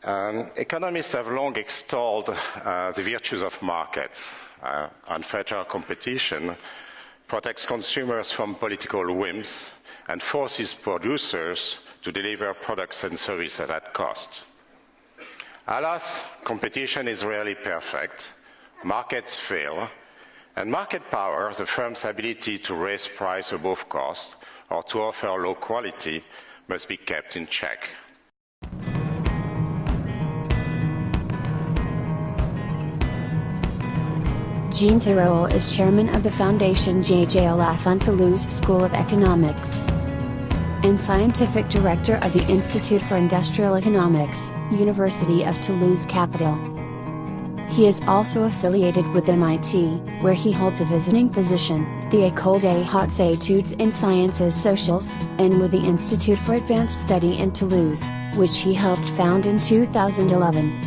Economists have long extolled the virtues of markets. Unfair competition protects consumers from political whims and forces producers to deliver products and services at cost. Alas, competition is rarely perfect, markets fail, and market power, the firm's ability to raise price above cost or to offer low quality, must be kept in check. Jean Tirole is chairman of the Foundation J.J. Toulouse School of Economics and scientific director of the Institute for Industrial Economics, University of Toulouse Capital. He is also affiliated with MIT, where he holds a visiting position, the École des Hautes Études in Sciences Sociales, and with the Institute for Advanced Study in Toulouse, which he helped found in 2011.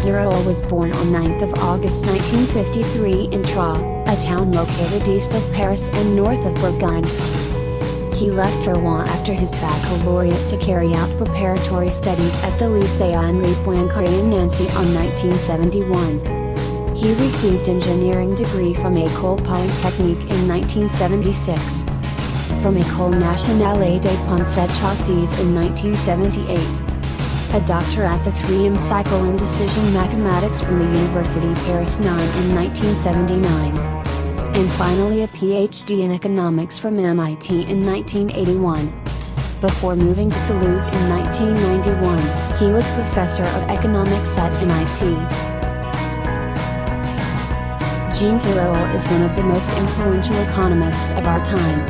Tirole was born on 9 August 1953 in Tirole, a town located east of Paris and north of Bourgogne. He left Rouen after his baccalaureate to carry out preparatory studies at the Lycée Henri Poincaré in Nancy in 1971. He received engineering degree from École Polytechnique in 1976. From École Nationale des Ponts et Chaussées in 1978. A doctorate of 3M Cycle and Decision Mathematics from the University Paris 9 in 1979. And finally a PhD in economics from MIT in 1981. Before moving to Toulouse in 1991, he was professor of economics at MIT. Jean Tirole is one of the most influential economists of our time.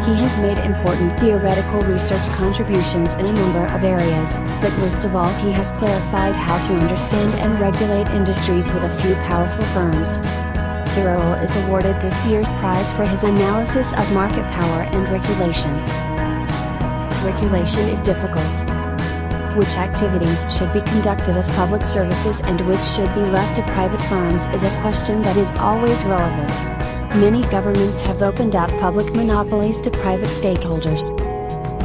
He has made important theoretical research contributions in a number of areas, but most of all he has clarified how to understand and regulate industries with a few powerful firms. Tirole is awarded this year's prize for his analysis of market power and regulation. Regulation is difficult. Which activities should be conducted as public services and which should be left to private firms is a question that is always relevant. Many governments have opened up public monopolies to private stakeholders.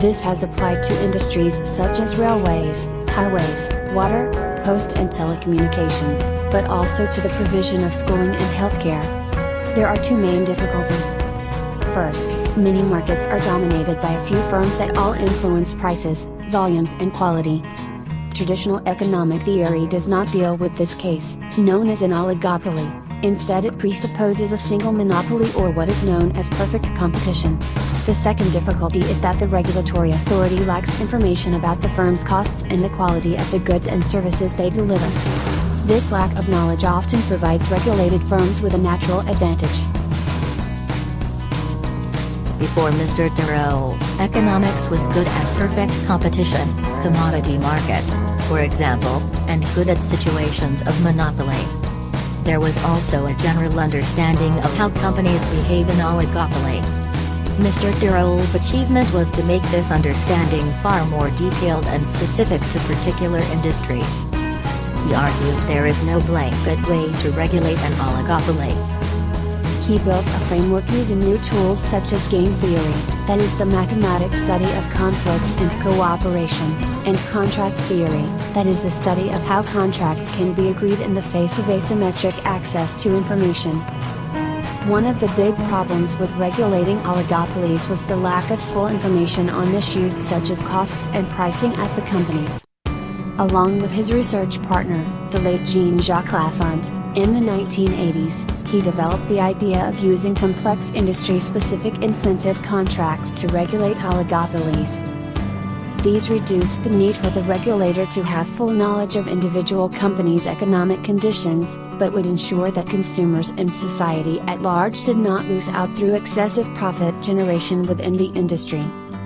This has applied to industries such as railways, highways, water, post and telecommunications, but also to the provision of schooling and healthcare. There are two main difficulties. First, many markets are dominated by a few firms that all influence prices, volumes and quality. Traditional economic theory does not deal with this case, known as an oligopoly. Instead it presupposes a single monopoly or what is known as perfect competition. The second difficulty is that the regulatory authority lacks information about the firm's costs and the quality of the goods and services they deliver. This lack of knowledge often provides regulated firms with a natural advantage. Before Mr. Tirole, economics was good at perfect competition, commodity markets, for example, and good at situations of monopoly. There was also a general understanding of how companies behave in oligopoly. Mr. Tirole's achievement was to make this understanding far more detailed and specific to particular industries. He argued there is no blanket way to regulate an oligopoly. He built a framework using new tools such as game theory, that is the mathematics study of conflict and cooperation, and contract theory, that is the study of how contracts can be agreed in the face of asymmetric access to information. One of the big problems with regulating oligopolies was the lack of full information on issues such as costs and pricing at the companies. Along with his research partner, the late Jean-Jacques Lafont, in the 1980s, he developed the idea of using complex industry-specific incentive contracts to regulate oligopolies. These reduce the need for the regulator to have full knowledge of individual companies' economic conditions, but would ensure that consumers and society at large did not lose out through excessive profit generation within the industry.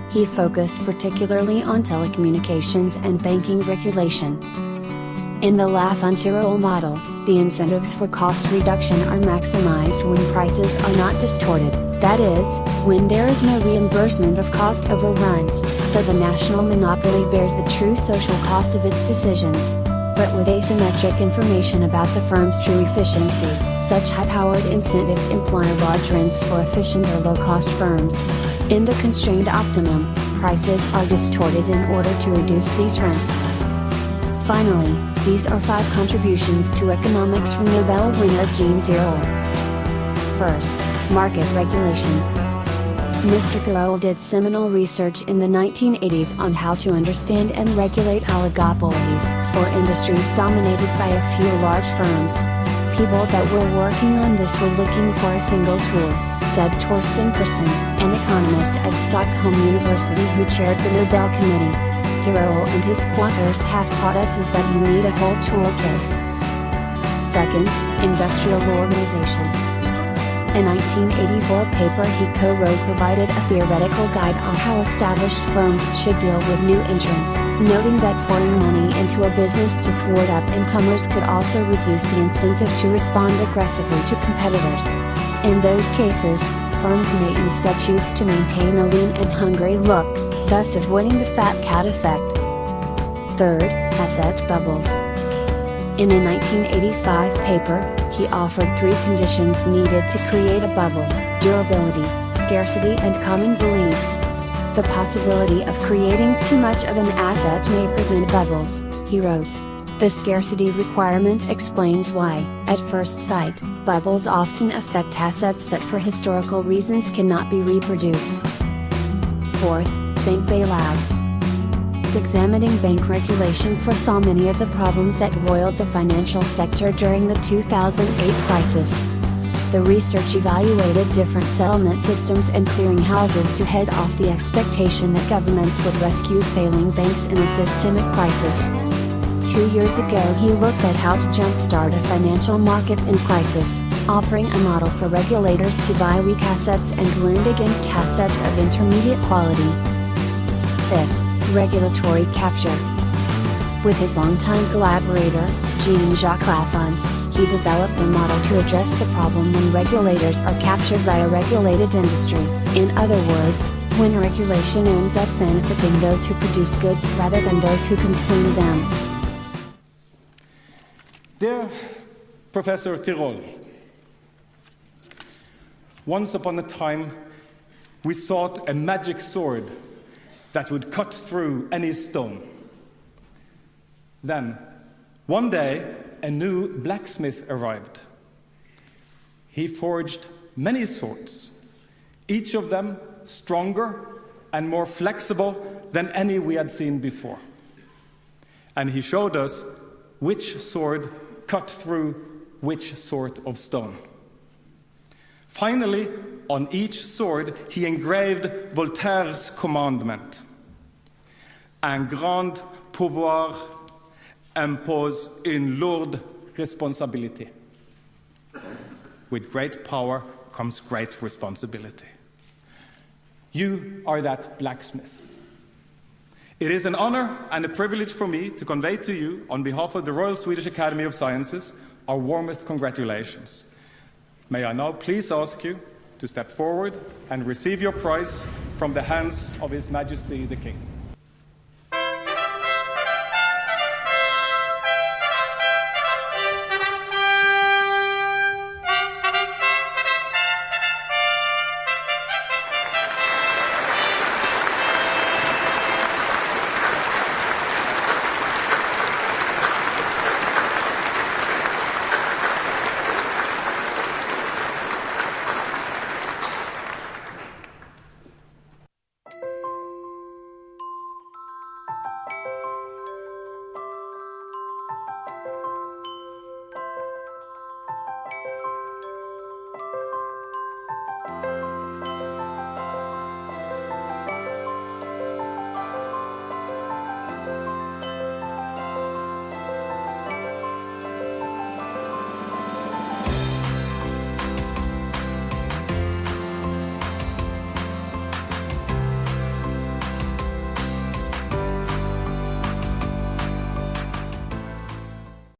He focused particularly on telecommunications and banking regulation. In the Lafont-Tirole model, the incentives for cost reduction are maximized when prices are not distorted, that is, when there is no reimbursement of cost overruns, so the national monopoly bears the true social cost of its decisions. but with asymmetric information about the firm's true efficiency. Such high-powered incentives imply large rents for efficient or low-cost firms. In the constrained optimum, prices are distorted in order to reduce these rents. Finally, these are 5 contributions to economics from Nobel winner Jean Tirole. First, market regulation. Mr. Tirole did seminal research in the 1980s on how to understand and regulate oligopolies, or industries dominated by a few large firms. People that were working on this were looking for a single tool, said Torsten Persson, an economist at Stockholm University who chaired the Nobel Committee. Tirole and his co-authors have taught us is that you need a whole toolkit. Second, industrial organization. A 1984 paper he co-wrote provided a theoretical guide on how established firms should deal with new entrants, noting that pouring money into a business to thwart up-and-comers could also reduce the incentive to respond aggressively to competitors. In those cases, firms may instead choose to maintain a lean and hungry look, thus avoiding the fat cat effect. Third, asset bubbles. In a 1985 paper, he offered 3 conditions needed to create a bubble: durability, scarcity and common beliefs. The possibility of creating too much of an asset may prevent bubbles, he wrote. The scarcity requirement explains why, at first sight, bubbles often affect assets that for historical reasons cannot be reproduced. Fourth, bank bailouts. Examining bank regulation foresaw many of the problems that roiled the financial sector during the 2008 crisis. The research evaluated different settlement systems and clearinghouses to head off the expectation that governments would rescue failing banks in a systemic crisis. 2 years ago he looked at how to jumpstart a financial market in crisis, offering a model for regulators to buy weak assets and lend against assets of intermediate quality. Fifth, regulatory capture. With his longtime collaborator, Jean-Jacques Lafont, he developed a model to address the problem when regulators are captured by a regulated industry. In other words, when regulation ends up benefiting those who produce goods rather than those who consume them. Dear Professor Tirole, once upon a time we sought a magic sword that would cut through any stone. Then, one day, a new blacksmith arrived. He forged many swords, each of them stronger and more flexible than any we had seen before. And he showed us which sword cut through which sort of stone. Finally, on each sword, he engraved Voltaire's commandment: Un grand pouvoir impose une lourde responsabilité. With great power comes great responsibility. You are that blacksmith. It is an honor and a privilege for me to convey to you, on behalf of the Royal Swedish Academy of Sciences, our warmest congratulations. May I now please ask you to step forward and receive your prize from the hands of His Majesty the King.